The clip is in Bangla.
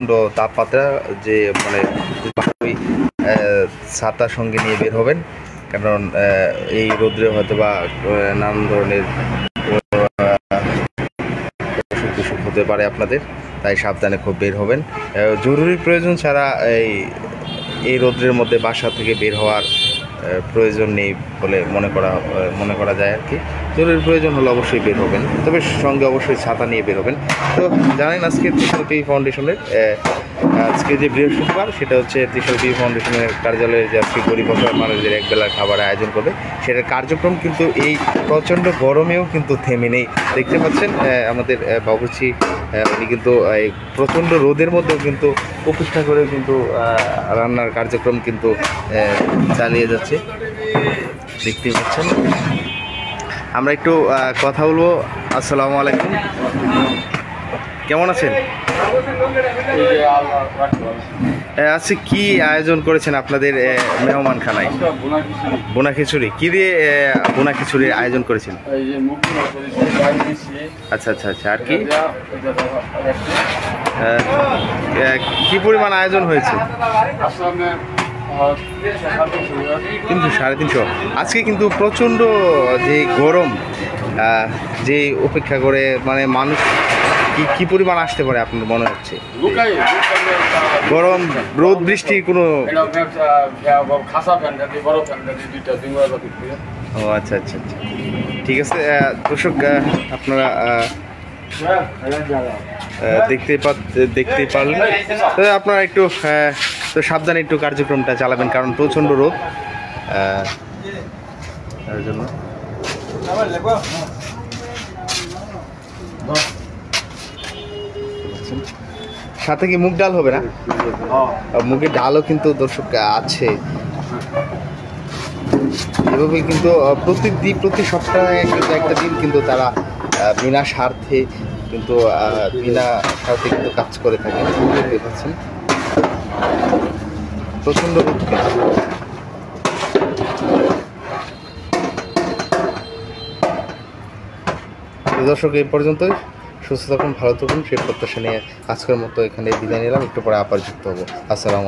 তাপমাত্রা যে মানে ছাতা সঙ্গে নিয়ে বের হবেন, কারণ এই রোদ্রে হয়তো বা নানান ধরনের অসুখ বিসুখ হতে পারে আপনাদের, তাই সাবধানে খুব বের হবেন। জরুরি প্রয়োজন ছাড়া এই রোদ্রের মধ্যে বাসা থেকে বের হওয়ার প্রয়োজন নেই বলে মনে করা যায় আর কি। জরুরি প্রয়োজন হলে অবশ্যই বের হবেন, তবে সঙ্গে অবশ্যই ছাতা নিয়ে বের হবেন। তো জানেন আজকে ত্রিশাল পি ফাউন্ডেশনের আজকে যে বৃহস্পতিবার, সেটা হচ্ছে ত্রিশাল পি ফাউন্ডেশনের কার্যালয়ে যে আজকে গরিব অসহায় মানুষদের একবেলার খাবার আয়োজন করবে, সেটার কার্যক্রম কিন্তু এই প্রচণ্ড গরমেও কিন্তু থেমে নেই। দেখতে পাচ্ছেন আমাদের বাবুর্চি উনি কিন্তু এই প্রচণ্ড রোদের মধ্যেও কিন্তু অপেক্ষা করে কিন্তু রান্নার কার্যক্রম কিন্তু চালিয়ে যাচ্ছে, দেখতে পাচ্ছেন। আমরা একটু কথা বলবো। আসসালামু আলাইকুম, কেমন আছেন? আজকে কি আয়োজন করেছেন আপনাদের মেহমান খানায়? বোনা খিচুড়ি। কি দিয়ে বোনা খিচুড়ির আয়োজন করেছেন? আচ্ছা আচ্ছা আচ্ছা, আর কি কি পরিমাণ আয়োজন হয়েছে? কিন্তু 350। আজকে কিন্তু প্রচণ্ড যে গরম, যে অপেক্ষা করে মানে মানুষ কি পরিমাণ আসতে পারে আপনার মনে হচ্ছে? গরম রোদ বৃষ্টি কোনো? ও আচ্ছা আচ্ছা আচ্ছা, ঠিক আছে। দর্শক আপনারা দেখতে পারলেন, তো আপনারা একটু তো সাবধানে একটু কার্যক্রমটা চালাবেন, কারণ প্রচণ্ড রোদ তার জন্য। সাথে কি মুগ ডাল হবে না? মুগের ডালও কিন্তু দর্শক আছে। এভাবে কিন্তু প্রতি সপ্তাহে একটা দিন কিন্তু তারা বিনা স্বার্থে কিন্তু কাজ করে থাকে। দেখতে পাচ্ছেন প্রচণ্ড রোদ। দর্শক এই পর্যন্তই, সুস্থ থাকুন, ভালো থাকুন, সেই প্রত্যাশা নিয়ে আজকের মতো এখানে বিদায় নিলাম। একটু পরে আবার যুক্ত হবো। আসসালামু আলাইকুম।